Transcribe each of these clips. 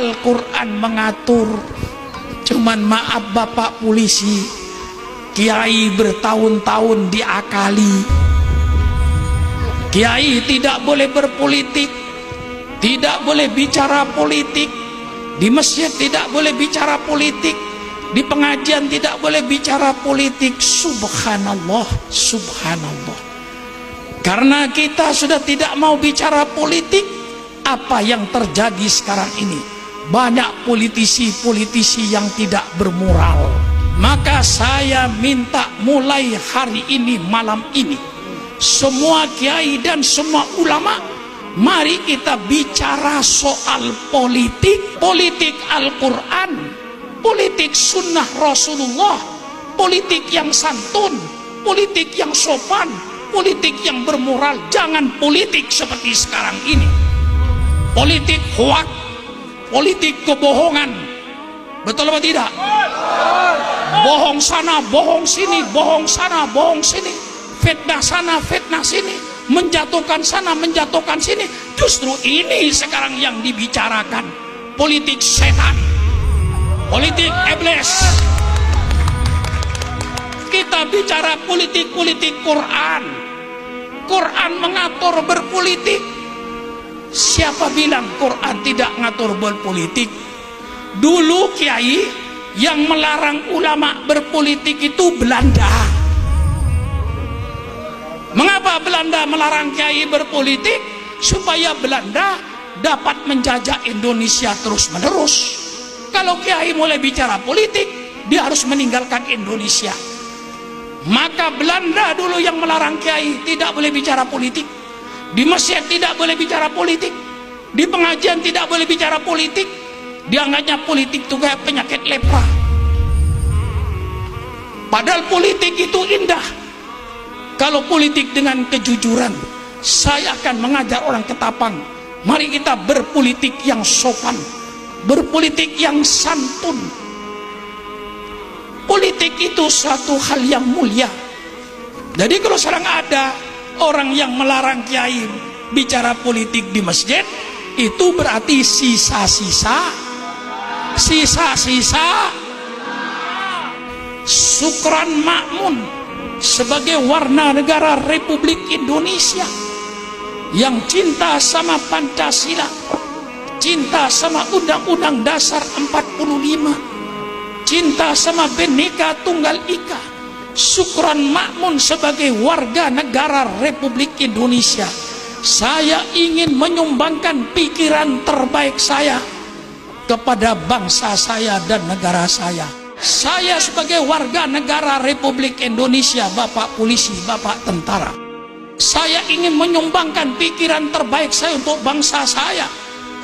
Al-Quran mengatur. Cuman maaf Bapak polisi, kiai bertahun-tahun diakali. Kiai tidak boleh berpolitik, tidak boleh bicara politik, di masjid tidak boleh bicara politik, di pengajian tidak boleh bicara politik. Subhanallah, subhanallah. Karena kita sudah tidak mau bicara politik, apa yang terjadi sekarang ini? Banyak politisi-politisi yang tidak bermoral. Maka saya minta mulai hari ini, malam ini, semua kiai dan semua ulama, mari kita bicara soal politik. Politik Al-Quran, politik sunnah Rasulullah, politik yang santun, politik yang sopan, politik yang bermoral. Jangan politik seperti sekarang ini, politik hoak, politik kebohongan. Betul apa tidak? Bohong sana, bohong sini, bohong sana, bohong sini, fitnah sana, fitnah sini, menjatuhkan sana, menjatuhkan sini. Justru ini sekarang yang dibicarakan, politik setan, politik iblis. Kita bicara politik Quran. Quran mengatur berpolitik. Siapa bilang Quran tidak ngatur berpolitik? Dulu kiai yang melarang ulama berpolitik itu Belanda. Mengapa Belanda melarang kiai berpolitik? Supaya Belanda dapat menjajah Indonesia terus-menerus. Kalau kiai mulai bicara politik, dia harus meninggalkan Indonesia. Maka Belanda dulu yang melarang kiai tidak boleh bicara politik. Di masjid tidak boleh bicara politik, di pengajian tidak boleh bicara politik. Dianggapnya politik itu kayak penyakit lepra. Padahal politik itu indah. Kalau politik dengan kejujuran, saya akan mengajar orang Ketapang, mari kita berpolitik yang sopan, berpolitik yang santun. Politik itu suatu hal yang mulia. Jadi kalau sekarang ada orang yang melarang kiai bicara politik di masjid, itu berarti sisa-sisa Sukran Makmun sebagai warga negara Republik Indonesia yang cinta sama Pancasila, cinta sama Undang-Undang Dasar 45, cinta sama Bhinneka Tunggal Ika. Sukran Makmun sebagai warga negara Republik Indonesia, saya ingin menyumbangkan pikiran terbaik saya kepada bangsa saya dan negara saya. Saya sebagai warga negara Republik Indonesia, Bapak polisi, Bapak tentara, saya ingin menyumbangkan pikiran terbaik saya untuk bangsa saya,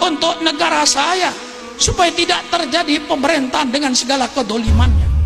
untuk negara saya, supaya tidak terjadi pemerintahan dengan segala kedolimannya.